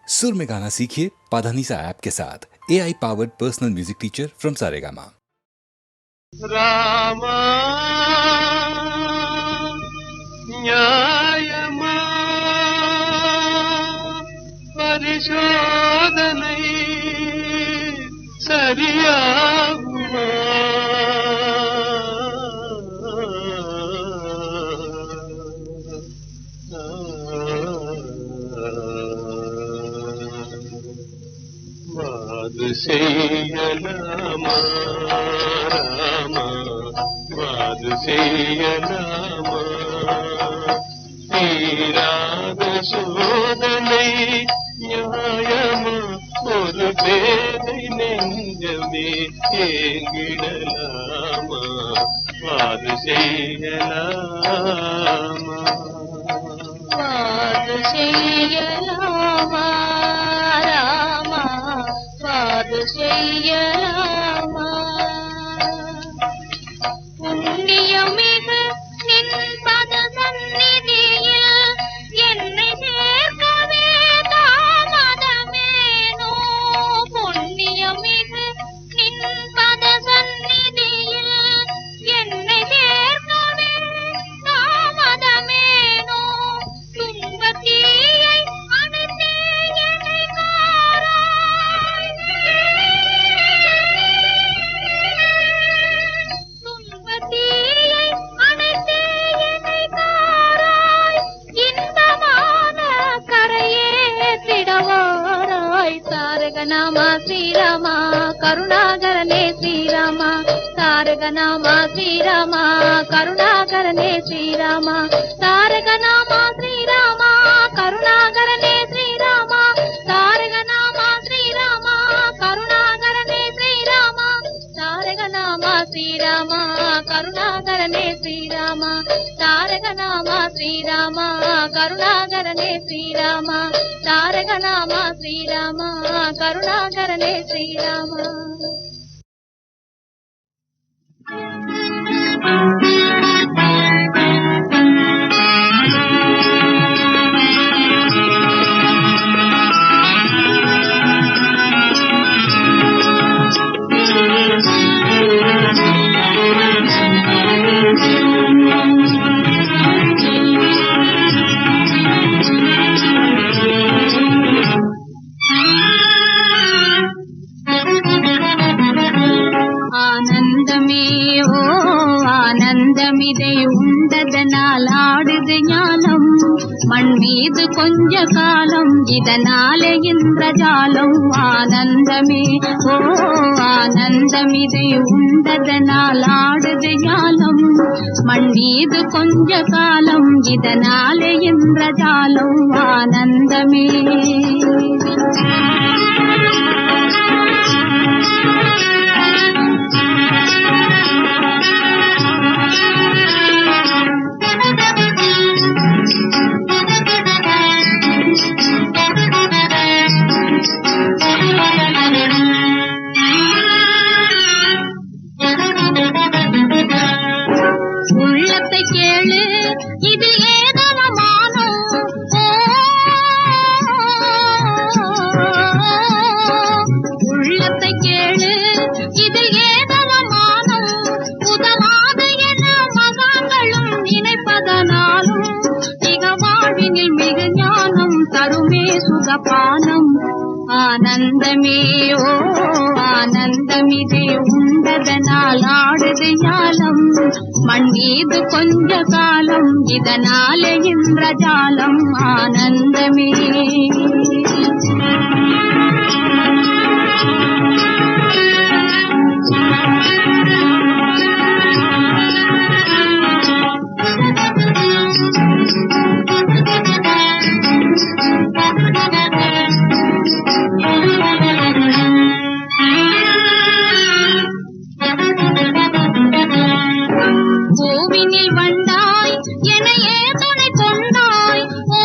सुर में गाना सीखिए पाधानीसा ऐप के साथ। AI powered personal music teacher from Saregama. Rama न्यायमा परिशोधनै சரியாகுமா வாது செய்யலாமா ராமா வாது செய்யலாமா தீராத சோதனை நியாயமா ஒரு பேதை நெஞ்சமே ஏங்கிடலாமா வாது செய்யலாமா வாது செய்யலாமா ராமா வாது செய்யலாமா புண்ணியமிகு நின் பத சந்நிதியில் என்னை சேர்க்கவே தாமதமேனோ புண்ணியமிகு நின் பத சந்நிதியில் என்னை சேர்க்கவே தாமதமேனோ துன்பத்தீயை அணைத்தே என்னை காராய் துன்பத்தீயை அணைத்தே என்னை காராய் இன்பமான கரையேற்றிடவாராய் தாரகநாமா ஸ்ரீராமா கருணாகரனே ஸ்ரீராமா தாரகநாமா ஸ்ரீராமா கருணாகரனே ஸ்ரீராமா தாரகநாமா ஸ்ரீராமா கருணாகரனே ஸ்ரீராமா தாரகநாமா ஸ்ரீராமா கருணாகரனே ஸ்ரீராமா தாரகநாமா ஸ்ரீராமா கருணாகரனே ஸ்ரீராமா தாரகநாமா ஸ்ரீராமா கருணாகரனே ஸ்ரீராமா தாரகநாமா ஸ்ரீராமா கருணாகரனே ஸ்ரீராமா. ஆனந்தமே ஓ ஆனந்தமிதை உண்டதனால் ஆடுது ஞானம் மண் மீது கொஞ்ச காலம் இதனாலே இந்திரஜாலம் ஆனந்தமே ஓ ஆனந்தமிதை உண்டதனால் ஆடுது ஞானம் மண் மீது கொஞ்ச காலம் இதனாலே இந்திரஜாலம் ஆனந்தமே. உள்ளத்தை கேளு இதில் ஏதனமானம் உள்ளத்தை கேளு இதில் ஏதனமானம் உதவாது என மகான்களும் நினைப்பதனாலும் மிக வாழ்வினில் மிக ஞானம் தருமே சுகபானம் ஆனந்தமே ஓ ஆனந்தமிதை உண்டதனால் ஆடுது ஞானம் மண் மீது கொஞ்ச காலம் இதனாலே இந்திரஜாலம் ஆனந்தமே. பூவினில் வந்தாய் என ஏதுணை கொண்டாய் ஓ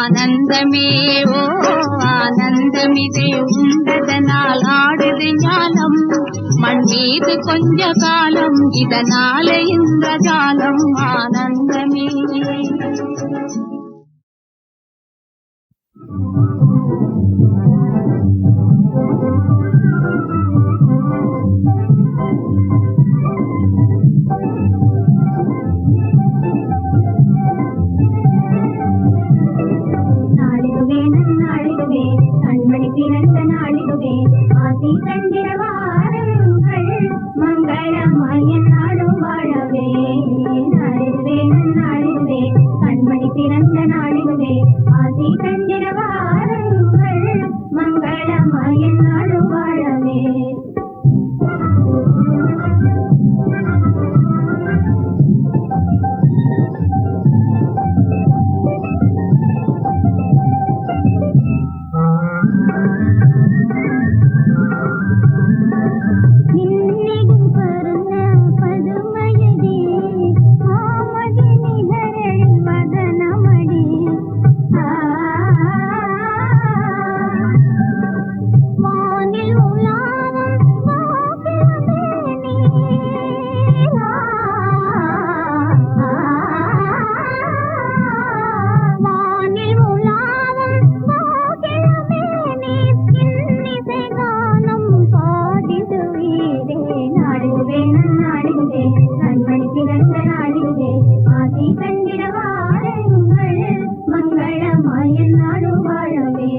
ஆனந்தமே ஓ ஆனந்தமிதே உண்டதனால் ஆடுது ஞானம் மண் மீது கொஞ்ச காலம் இதனால இந்த ஜாலம் ஆனந்தமே. நாளிதுவே நன்னாளிதுவே கண்மணி பிறந்த நாளிதுவே ஆசி தந்திர வாருங்கள் மங்களமாய நாடும் வாழவே. நாளிதுவே நன்னாளிதுவே கண்மணி பிறந்த நாளிதுவே ஆசி தந்திர வாருங்கள் மங்களமாய நாடும் வாழவே. நின்னிடும் பருந்த பதுமையடி மாமதி நிகரில் வதனமடி வானில் உலாவும் வானில் உலாவும் இன்னிசை கானம் பாடிடுவீரே. நாடிடுவே நன்னாடிடுவே கண்மணி பிறந்த நாடிடுவே ஆசி கண்டிட வாருங்கள் மங்களமாய நாடு வாழவே.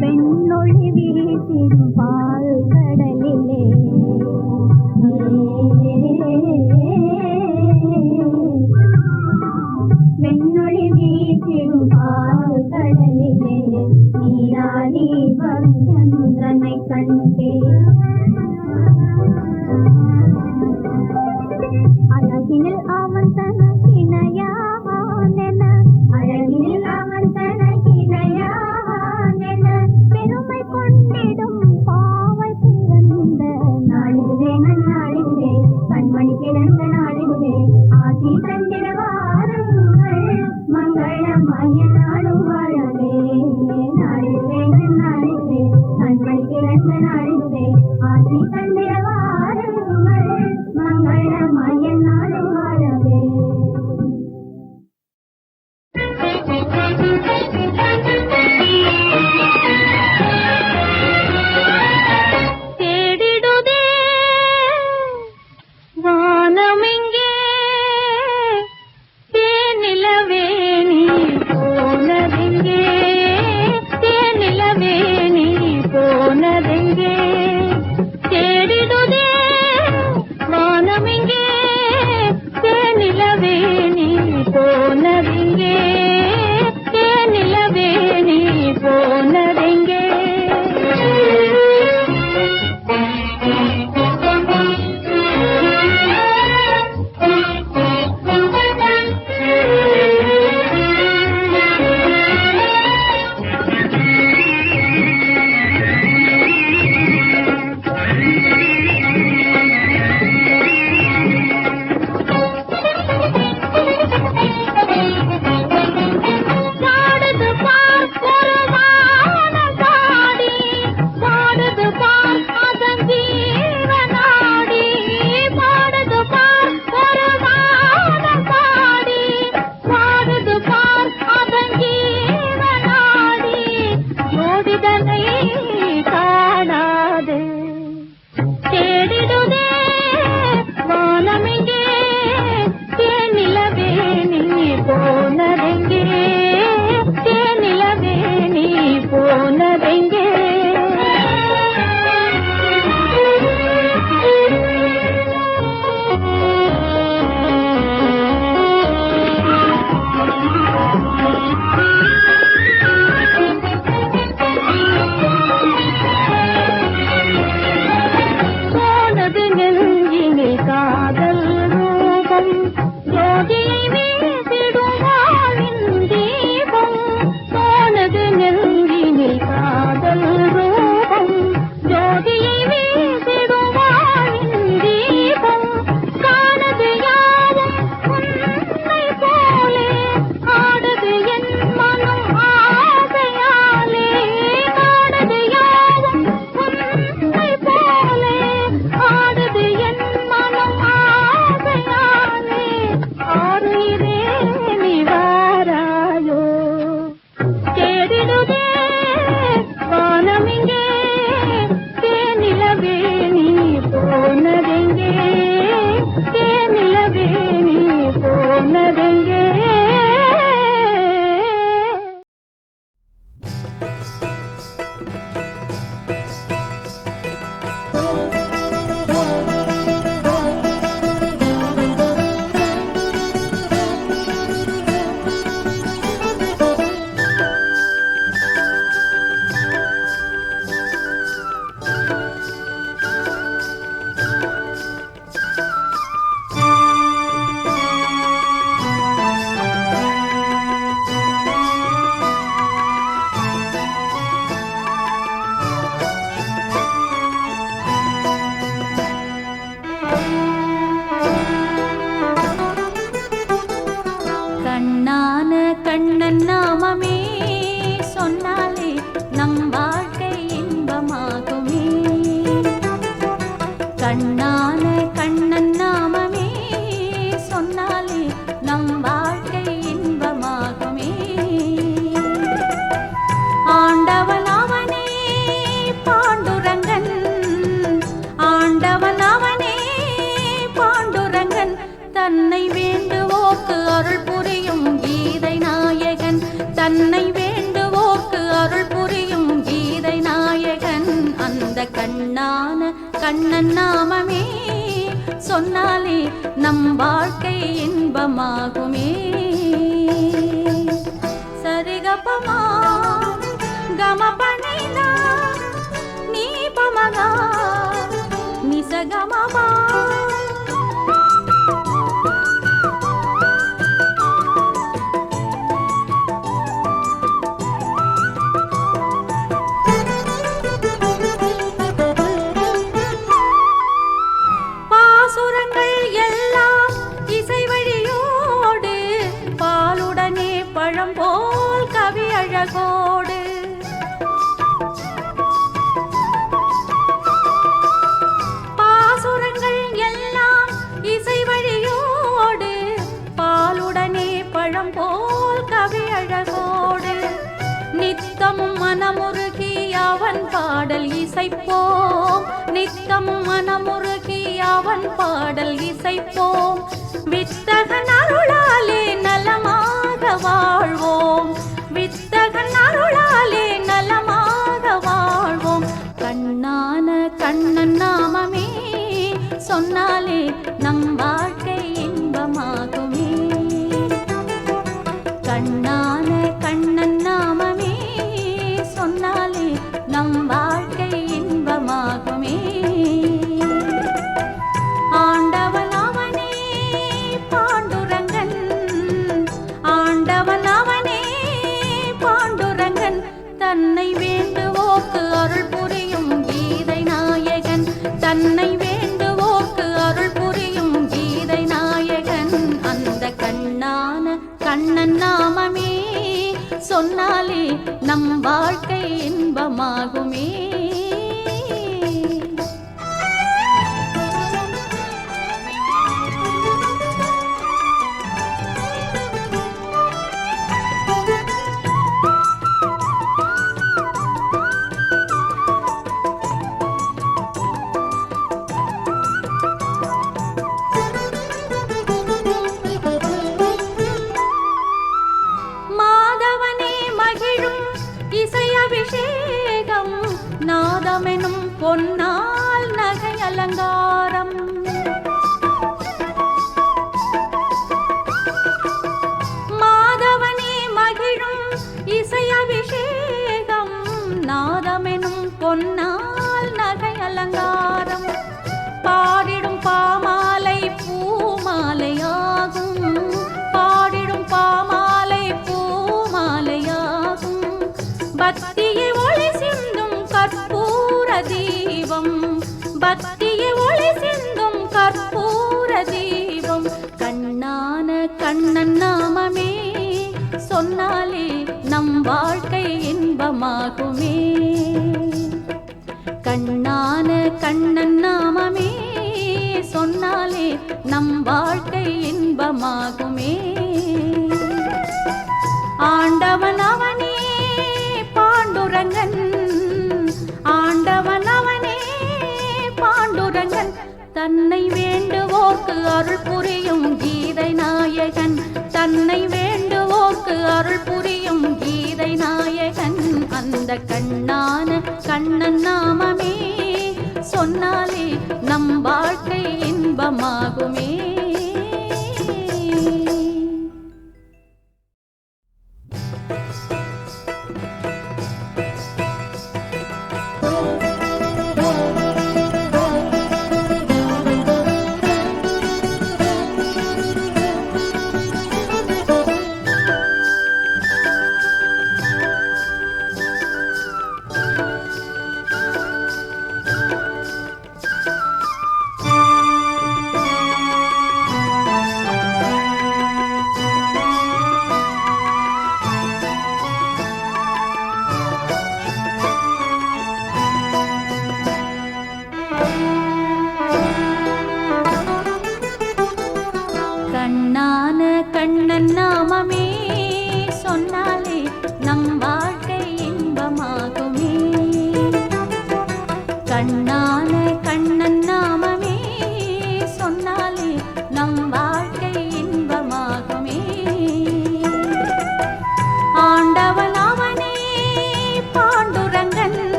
பெண்ணொழி வீசிடும் பால் கடலிலே பெண்ணொழி வீசிடும் பால் கடலிலே நீராடி வரும் சந்திரனை கண்டே. அழகினில் அவன் தனக்கிணையானென அழகினில் அவன் தனக்கிணையானென பெருமை கொண்டிடும் பாவை பிறந்த நாளிதுவே நன்னாளிதுவே கண்மணி பிறந்த நாளிதுவே ஆசி தந்திர வாருங்கள் மங்களமாய நாடும் வாழவே. நாளிதுவே நன்னாளிதுவே கண்மணி பிறந்த நாளிதுவே ஆசி தந்திர வாருங்கள் மங்களமாய நாடும் வாழவே. கண்ணான கண்ணன் நாமமே சொன்னாலே நம் வாழ்க்கை இன்பமாகுமே. கண்ணான கண்ணன் நாமமே சொன்னாலே நம் வாழ்க்கை இன்பமாகுமே. ஆண்டவன் அவனே பாண்டுரங்கன், ஆண்டவன் அவனே பாண்டுரங்கன், தன்னை வேண்டுவோர்க்கு அருள் புரியும் கீதை நாயகன், தன்னை வேண்டுவோர்க்கு அருள் புரியும் கீதை நாயகன். அந்த கண்ணான கண்ணன் நாமமே சொன்னாலே நம் வாழ்க்கை இன்பமாகுமே. சரிகபமா கமபனிதா நீ பமகா நிசகமபா. பாசுரங்கள் எல்லாம் இசை வழியோடு, பாலுடனே பழம் போல் கவி அழகோடு. பாசுரங்கள் எல்லாம் இசை வழியோடு, பாலுடனே பழம் போல் கவி அழகோடு. நித்தமும் மனமுருகி அவன் பாடல் இசைப்போம், நித்தமும் மனமுருகி அவன் பாடல் இசைப்போம். வித்தகன் அருளாலே நலமாக வாழ்வோம், வித்தகன் அருளாலே நலமாக வாழ்வோம். கண்ணான கண்ணன் நாமமே சொன்னாலே நம் வாழ்க்கை இன்பமாகுமே. கண்ணான கண்ணன் நாமமே சொன்னாலே நம் வாழ்க்கை இன்பமாகுமே. ஆண்டவன் அவனே பாண்டுரங்கன், ஆண்டவன் அவனே பாண்டுரங்கன், தன்னை வேண்டுவோர்க்கு அருள் புரியும் கீதை நாயகன், தன்னை வேண்டுவோர்க்கு அருள் புரியும் கீதை நாயகன். அந்த கண்ணான கண்ணன் நாமமே சொன்னாலே நம் வாழ்க்கை இன்பமாகுமே. மாதவனே மகிழும் இசை அபிஷேகம், நாதமெனும் பொன்னால் நகை அலங்காரம். மாதவனே மகிழும் இசை அபிஷேகம், நாதமெனும் பொன்னால் நகை அலங்காரம். பாடிடும் பாமாலை பூமாலையாகும், பாடிடும் பாமாலை பூமாலையாகும். பக்தியை ஒளி சிந்தும் கற்பூர தீபம், பக்தியை ஒளி சிந்தும் கற்பூர தீபம். கண்ணான கண்ணன் நாமமே சொன்னாலே நம் வாழ்க்கை இன்பமாகுமே. கண்ணான கண்ணன் நாமமே சொன்னாலே நம் வாழ்க்கை இன்பமாகுமே. ஆண்டவன் அவனே பாண்டுரங்கன், ஆண்டவன் அவனே பாண்டுரங்கன், தன்னை வேண்டுவோர்க்கு அருள் புரியும் கீதை நாயகன், தன்னை வேண்டுவோர்க்கு அருள் புரியும் கீதை நாயகன். அந்த கண்ணான கண்ணன் நாமமே சொன்னாலே நம் வாழ்க்கை இன்பமாகுமே.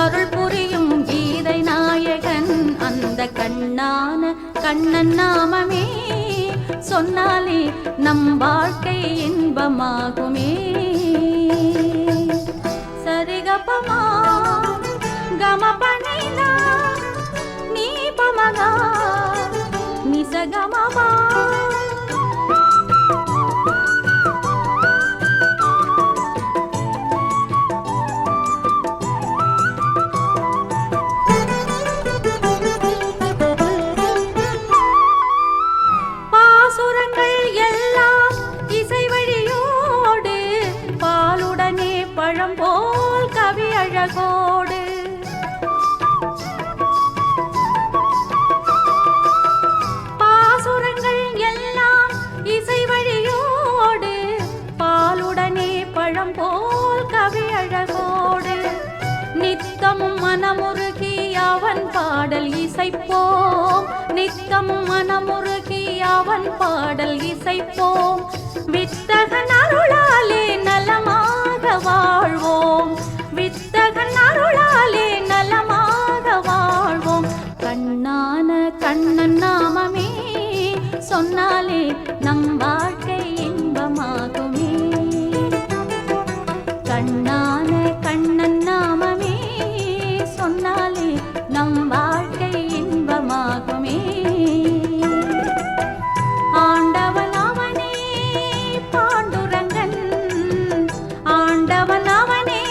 அருள் புரியும் கீதை நாயகன் அந்த கண்ணான கண்ணன் நாமமே சொன்னாலே நம் வாழ்க்கை இன்பமாகுமே. சரிகபமா கமபனிதா நீ பமகா நிசகமபா பாசுரங்கள் எல்லாம் இசை வழியோடு பாலுடனே பழம் போல் கவி அழகோடு பாசுரங்கள் எல்லாம் இசை வழியோடு பாலுடனே பழம் போல் கவி அழகோடு நித்தமும் மனமுருகி அவன் பாடல் இசைப்போம் நித்தமும் மனமுருகி அவன் பாடல் இசைப்போம் வித்தகன் அருளாலே நலமாக வாழ்வோம் வித்தகன் அருளாலே நலமாக வாழ்வோம். கண்ணான கண்ணன் நாமமே சொன்னாலே நம் வாழ்க்கை இன்பமாகுமே. கண்ணான கண்ணன் நாமமே சொன்னாலே நம் வாழ்க்கை இன்பமாகுமே. ஆண்டவன் அவனே பாண்டுரங்கன் ஆண்டவன் அவனே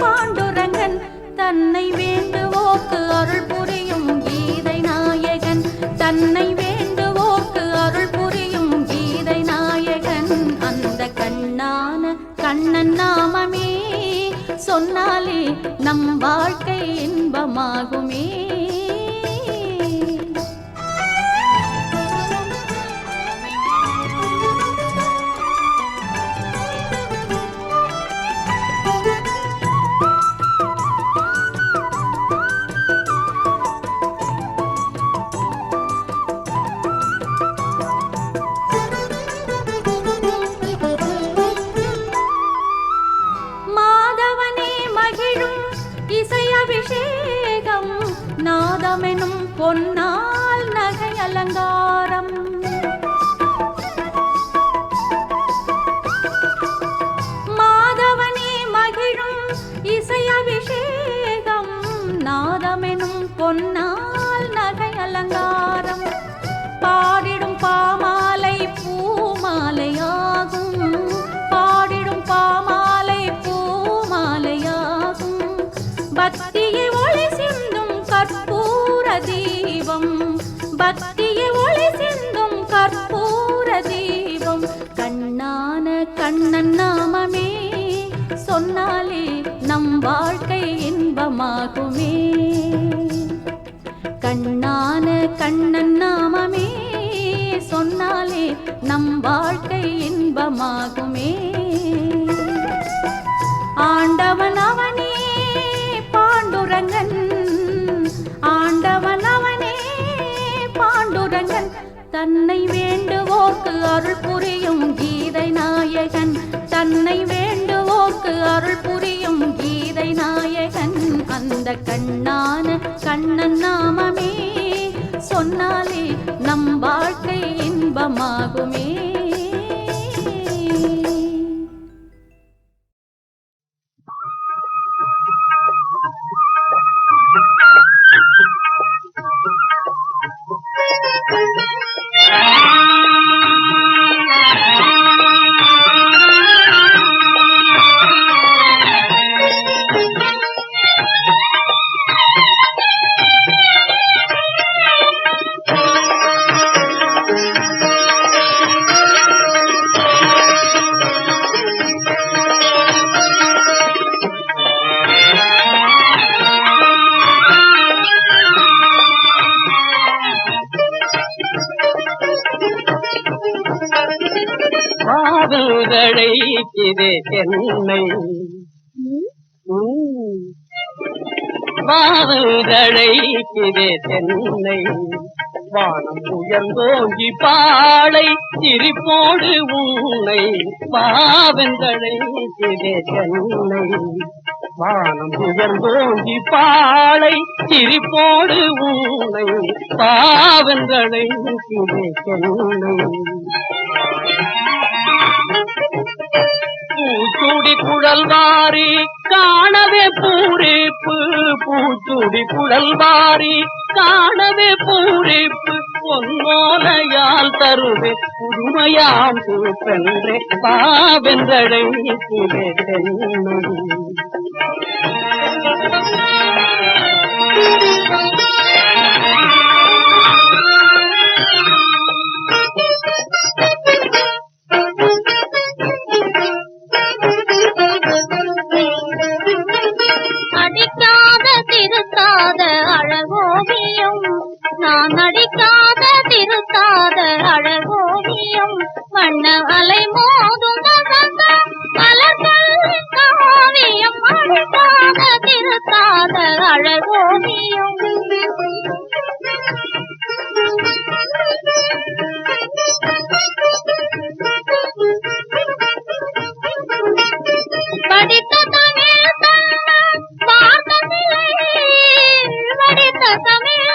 பாண்டுரங்கன் தன்னை வேண்டுவோர்க்கு அருள் புரியும் கீதை நாயகன் தன்னை வேண்டுவோர்க்கு அருள் புரியும் கீதை நாயகன் அந்த கண்ணான கண்ணன் நாமமே சொன்னாலே நம் வாழ்க்கை இன்பமாகுமே. மாதவனே மகிழும் இசை அபிஷேகம் நாதமெனும் பொன்னால் நகை அலங்காரம் மாதவனே மகிழும் இசை அபிஷேகம் நாதமெனும் பொன்னால் நகை அலங்காரம் பாடிடும் பாமாலை பூமாலையாகும் பாடிடும் பாமாலை பூமாலையாகும் பக்தியை ஒளி சிந்தும் கற்பூர தீபம் பக்தியை ஒளி சிந்தும் கற்பூர தீபம். கண்ணான கண்ணன் நாமமே சொன்னாலே நம் வாழ்க்கை இன்பமாகுமே. கண்ணான கண்ணன் நாமமே சொன்னாலே நம் வாழ்க்கை இன்பமாகுமே. ஆண்டவன் அவனே பாண்டுரங்கன் ஆண்டவன் அவனே பாண்டுரங்கன் தன்னை வேண்டுவோர்க்கு அருள் புரியும் கீதை நாயகன் தன்னை வேண்டுவோர்க்கு அருள் புரியும் கீதை நாயகன் அந்த கண்ணான கண்ணன் நாமமே சொன்னாலே நம் வாழ்க்கை இன்பமாகுமே. காதழைக்குதே என்னை காதழைக்குதே என்னை வானம் உயர்ந்தோங்கி பாளை சிரிப்போடு உன்னை பாவெந்தழைக்குதே என்னை வானம் உயர்ந்தோங்கி பாளை சிரிப்போடு ஊனை பாவங்களை சென்னை பூச்சூடி குழல்வாரி காணவே பூரிப்பு பூச்சூடி குழல்வாரி காணவே பூரிப்பு பொன்னோலையால் தருவே புதுமையாம் பூப்பென்றே பாவென்றடை அடிக்காத திருத்தாத அழகோவியம் நான் அடிக்காத திருத்தாத அழகோவியம் வண்ண அலை மோதும் மலர்களின் காவியம் அடிக்காத திருத்தாத அழகோவியம் படித்த தமிழ் பார்த்ததில்லை படித்த தமிழ்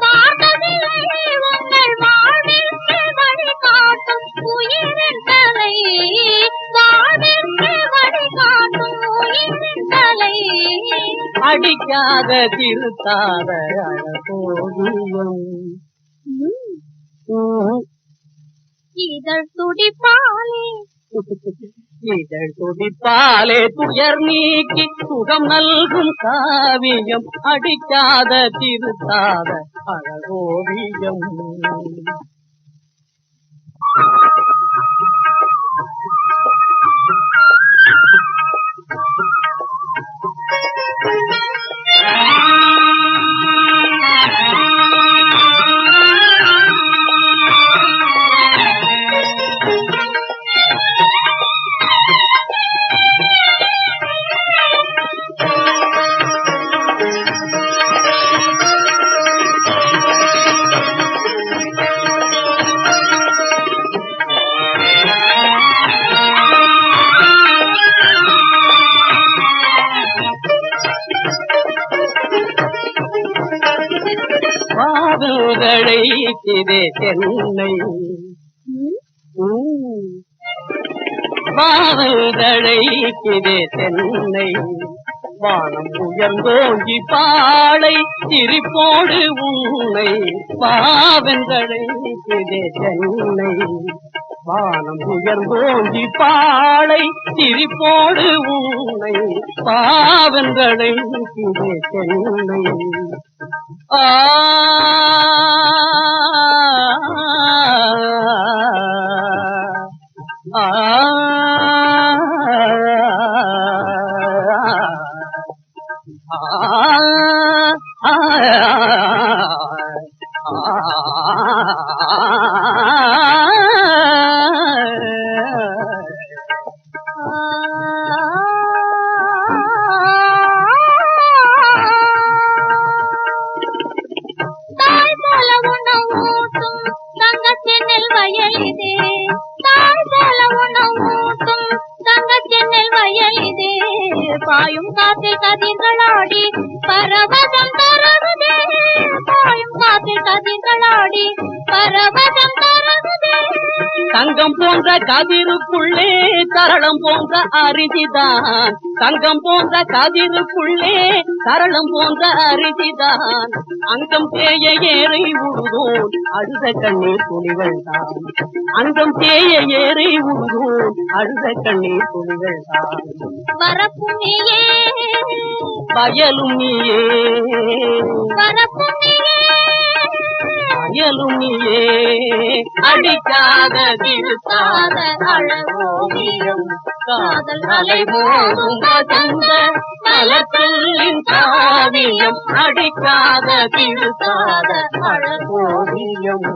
பார்த்ததில்லை உங்கள் வாழ்விற்கு வழிகாட்டும் உயிரின் தலை வாழ்விற்கு வழிகாட்டும் உயிரின் தலை அடிக்காத திருத்தாத அழகோவியம் இதழ் துடிப்பாலே இதழ் துடிப்பாலே துயர் நீக்கி சுகம் நல்கும் காவியம் அடிக்காத திருத்தாத அழகோவியம் பாவங்களைத்திரே சென்னை பாவங்களைத்திரே சென்னை வானம் உயர்ந்தோங்கி பாளை சிரிப்போடு உன்னை பாவங்களைத்திரே சென்னை வானம் உயர்ந்தோங்கி பாளை சிரிப்போடு உன்னை பாவங்களைத்திரே சென்னை ஆ பாயும் காற்றில் கதிர்களாடி பரவசம் தருகுதே பாயும் காற்றில் கதிர்களாடி பரவசம் தருகுதே தங்கம் போன்ற கதிருக்குள்ளே சரளம் போன்ற அரிசிதான் தங்கம் போன்ற கதிருக்குள்ளே சரளம் போன்ற அரிசிதான் அங்கம் தேய ஏறை உழுதோன் அழுத கண்ணீர் துளிகள் தான் அங்கம் தேய ஏறை உழுதோன் அழுத கண்ணீர் துளிகள் தான் வரப்பும் நீயே வயலும் நீயே வரப்பும் நீயே வயலும் நீயே அடிக்காத திருத்தாத அழகோவியம் காதல் அலை மோதும் வசந்த மலர்களின் காவியம் அடிக்காத திருத்தாத அழகோவியம்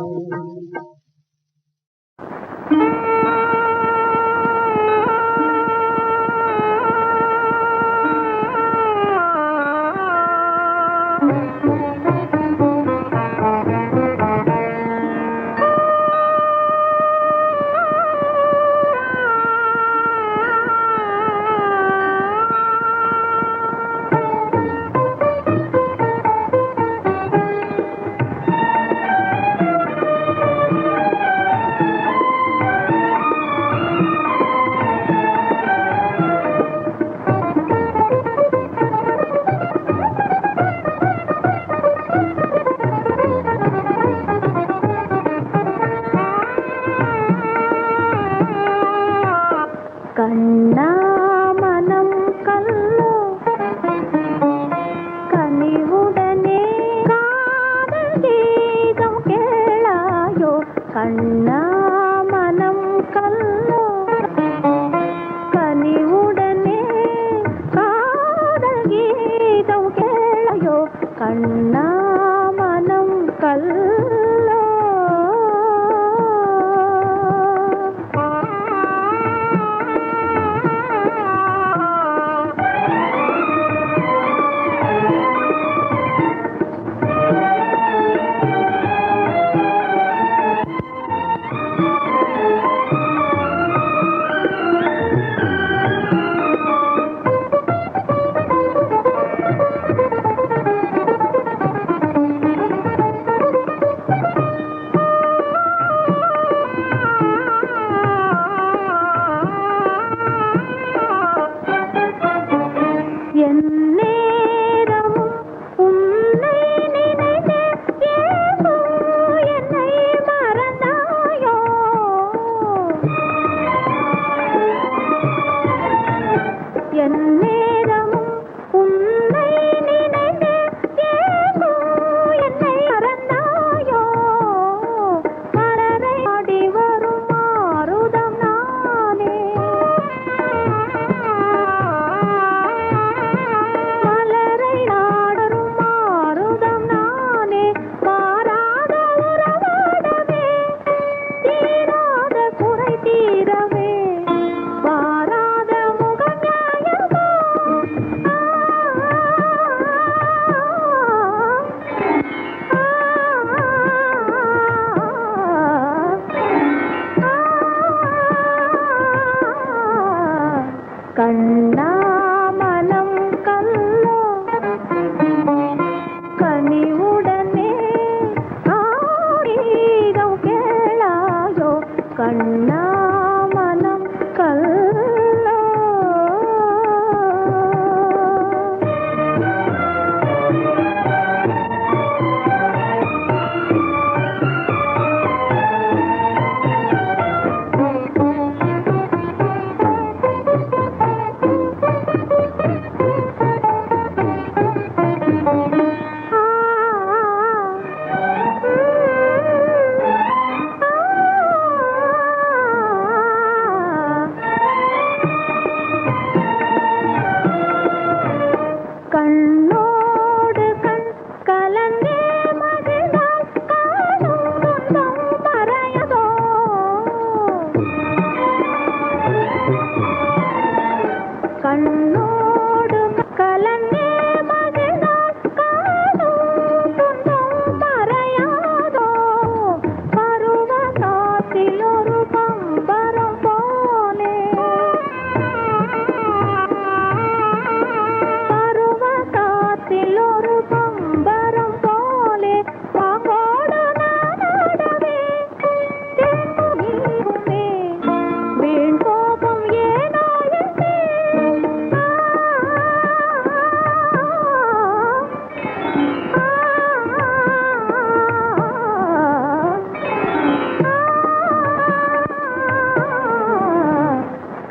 கண்ணா மனம் கல்லோ கனிவுடனே காதல் கீதம் கேளையோ கண்ணா மனம் கல்லோ கண்ணா மனம் கல்லோ கனிவுடனே கீதம் கேளாயோ கண்ணா மனம் கல்லோ கண்ணோடு கண் கலந்தே மகிழ்ந்தால் காணும் துன்பம் மறையதோ கண்ணோடு கலந்தே மகிழ்ந்தால் காணும் துன்பம் மறையாதோ பருவகாத்தில் ஒரு பம்பரம் போலே ஒரு பம்பரம் போலே பாங்கோடு நானாடவே நீருமே வீண் கோபம் ஏனோ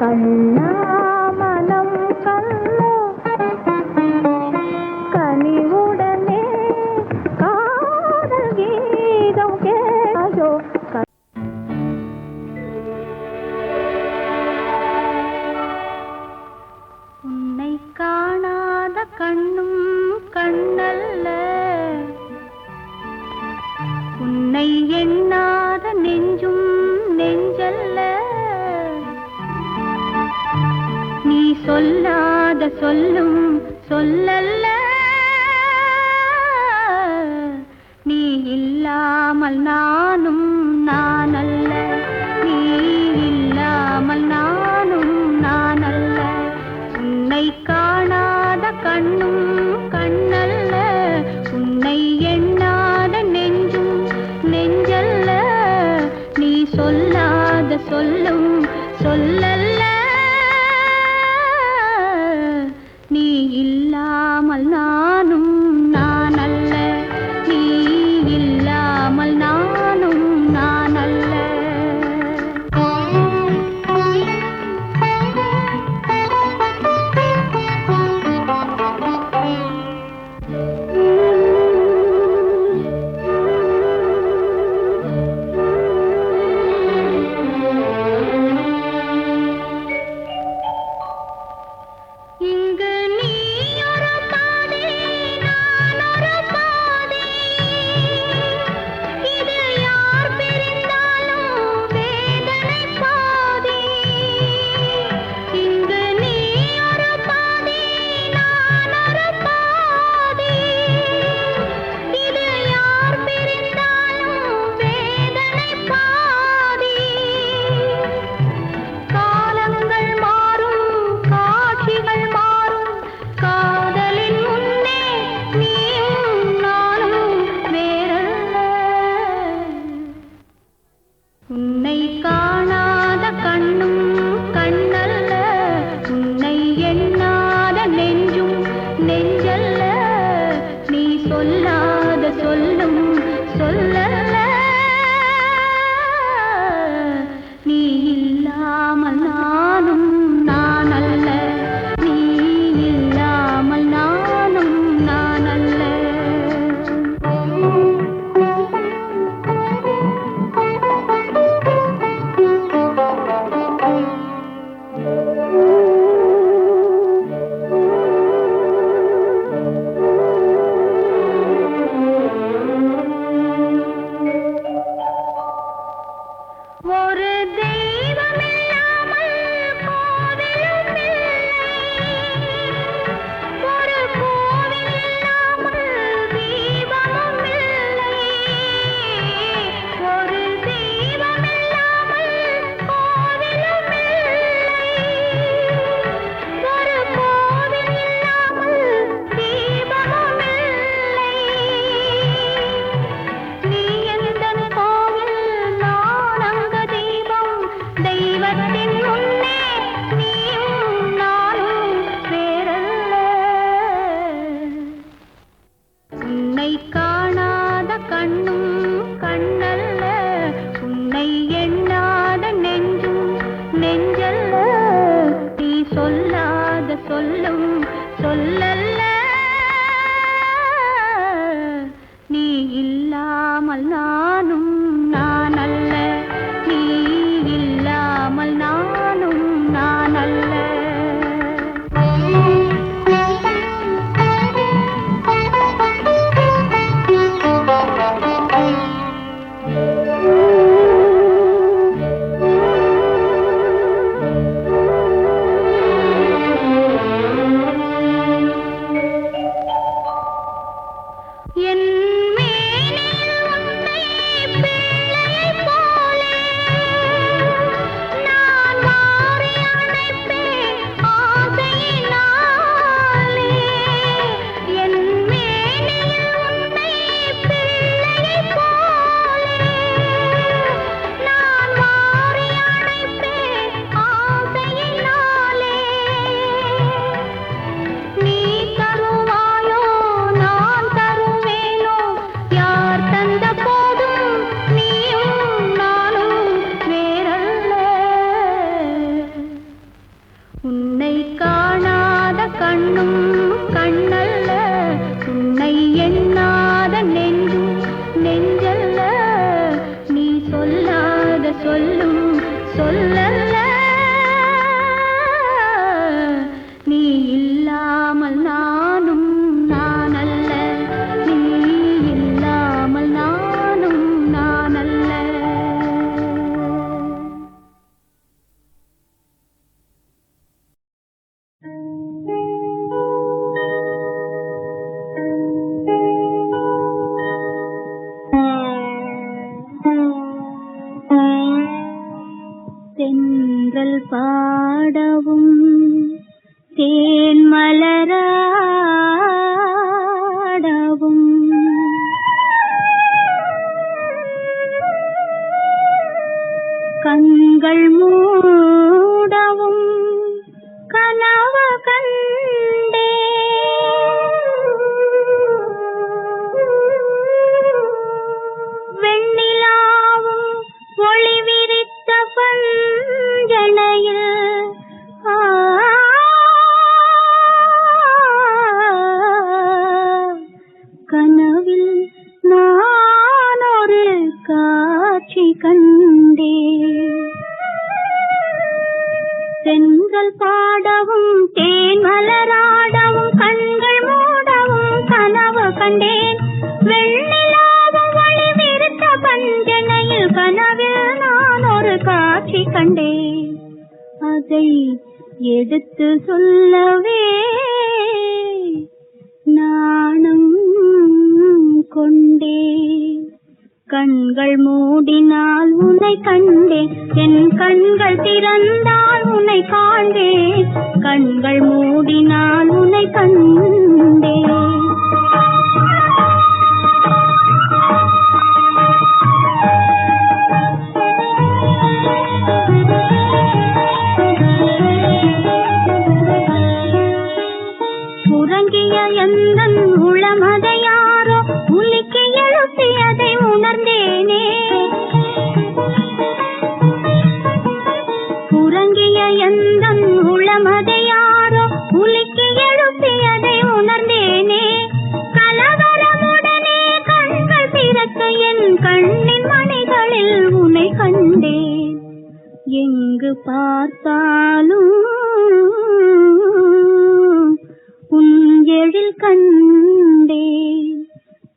கண்ணா மனம் கல்லோ கனிவுடனே காதல் கீதம் கேளாயோ உன்னை காணாத கண்ணும் கண்ணல்ல உன்னை எண்ணாத நெஞ்சும் நெஞ்சல்ல நீ சொல்லாத சொல்லும் சொல்லல்ல நீ இல்லாமல் நானும் நானல்ல நீ இல்லாமல் நானும் நானல்ல உன்னை காணாத கண்ணும் கண்ணல்ல உன்னை எண்ணாத நெஞ்சும் நெஞ்சல்ல நீ சொல்லாத சொல்லும் சொல்லல்ல நீ இல்லாமல் நானும் நானல்ல நீ இல்லாமல் நான் கண்டே. செங்கல் பாடவும் தேன் மலராடவும் கண்கள் மூடவும் கனவு கண்டேன். வெள்ளிலாவும் ஒளி விருத்த பஞ்சனையில் கனவில் நான் ஒரு காட்சி கண்டேன். அதை எடுத்து சொல்லவே நாணம் கொண்டேன். கண்கள் மூடினால் உன்னை கண்டேன், என் கண்கள் திறந்தால் உன்னை காண்பேன். கண்கள் மூடினால் உன்னை கண்டேன். உறங்கிய எந்தன் உளமதை யாரோ உலுக்கி எழுப்பியதை உணர்ந்தேனே. உறங்கிய எந்தன் உளமதை யாரோ உலுக்கி எழுப்பியதை உணர்ந்தேனே. கலவரமுடனே கண்கள் திறக்க என் கண்ணின் மணிகளில் உன்னை கண்டேன். எங்கு பார்த்தாலும் உன் எழில் கண்டேன்.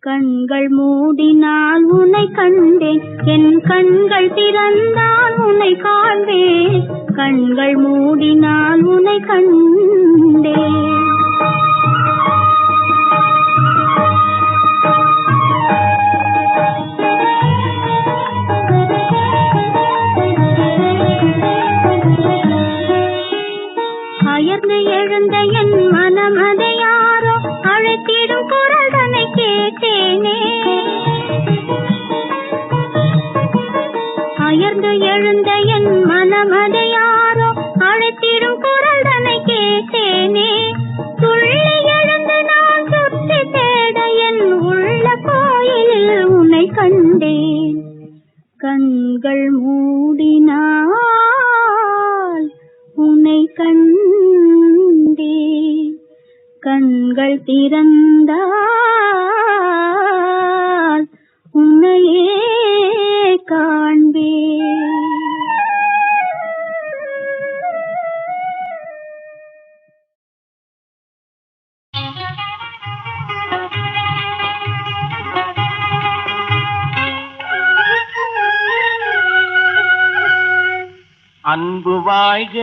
கண்கள் மூடினால் உன்னை கண்டேன், என் கண்கள் திறந்தால் உன்னை காண்பேன். கண்கள் மூடினால் உன்னை கண்டேன். அயர்ந்து எழுந்த என் மனம் அதை யாரோ அழைத்திடும் குரல் தன்னை கேட்டேனே. அயர்ந்து எழுந்த என் மனம் அதை யாரோ அழைத்திடும் குரல் தன்னை கேட்டேனே. துள்ளி எழுந்து நான் சுற்றி தேட என் உள்ள கோயிலில் உன்னை கண்டேன். கண்கள் மூடினால் உன்னை கண்டேன். கண்கள் திறந்தால் உன்னையே காண்பேன். அன்பு வாழ்க,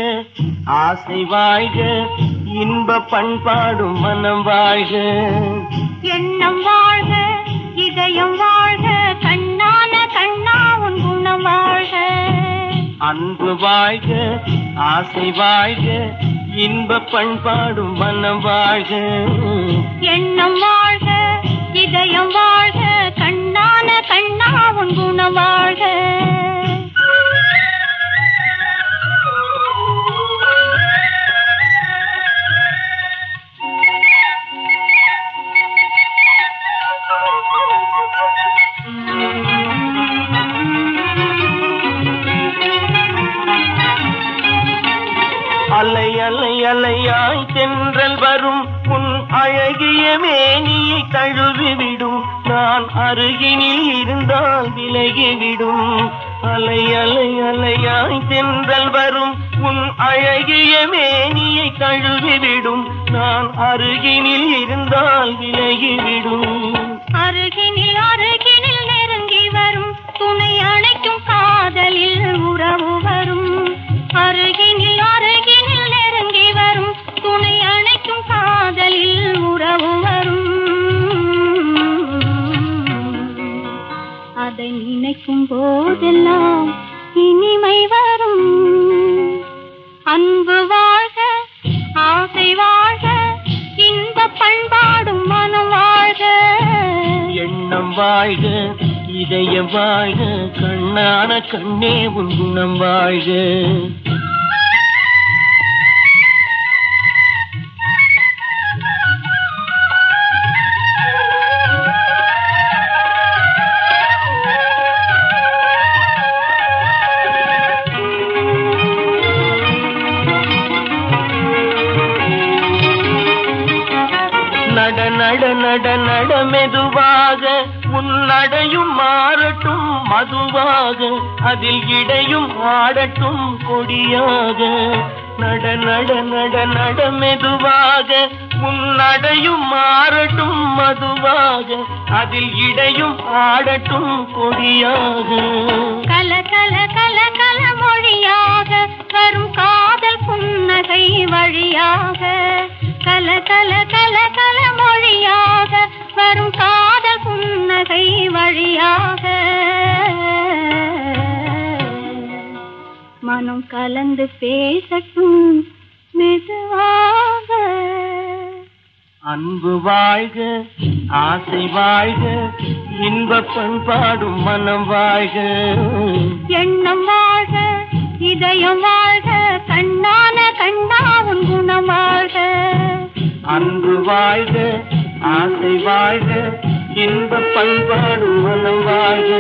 ஆசை வாழ்க, இன்ப பண்பாடும் மனம் வாழ்க. எண்ணம் வாழ்க, இதயம் வாழ்க, கண்ணான கண்ணா உன் குணம் வாழ்க. அன்பு வாழ்க, ஆசை வாழ்க, இன்ப பண்பாடும் மனம் வாழ்க. எண்ணம் வாழ்க, இதயம் வாழ்க, கண்ணான கண்ணா உன் குணம் வாழ்க. அலை அலை அலையாய் தென்றல் வரும் உன் அழகிய மேனியை தழுவிவிடும். நான் அருகினில் இருந்தால் விலகிவிடும். அலை அலை அலையாய் தென்றல் வரும் உன் அழகிய மேனியை தழுவிவிடும். நான் அருகினில் இருந்தால் விலகிவிடும். அருகினில் அருகினில் நெருங்கி வரும் துணை அணைக்கும் காதலில் உறவு வரும். அருகினில் அருகினில் நெருங்கி வரும் துணை அணைக்கும் காதலில் உறவு வரும். அதை நினைக்கும் போதெல்லாம் இனிமை வரும். அன்பு வாழ்க, ஆசை வாழ்க, இன்ப பண்பாடும் மனம் வாழ்க. எண்ணம் வாழ்க, இதயம் வாழ்க, கண்ணான கண்ணே உன் குணம் வாழ்க. நட நட நட நட மெதுவாக உன்னடையும் மாறட்டும் மதுவாக, அதில் இடையும் ஆடட்டும் கொடியாக. நட நட நட நட மெதுவாக, உன்னடையும் மாறட்டும் மதுவாக, அதில் இடையும் ஆடட்டும் கொடியாக. கல கல கல கல மொழியாக வரும் காதல் புன்னகை வழியாக. கல கல கல கல மொழியாக வரும் காதல் புன்னகை வழியாக. மனம் கலந்து பேசட்டும் மெதுவாக. அன்பு வாழ்க, ஆசை வாழ்க, இன்ப பண்பாடும் மனம் வாழ்க. எண்ணம் வாழ்க, இதயம் வாழ்க, கண்ணான கண்ணாவும் குணம் வாழ்க. அன்பு வாழ்க, ஆசை வாழ்க, இன்ப பண்பாடும் மனம் வாழ்க.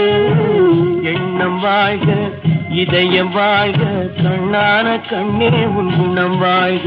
எண்ணம் வாழ்க, இதயம் வாழ்க, கண்ணான கண்ணே உன் குணம் வாழ்க.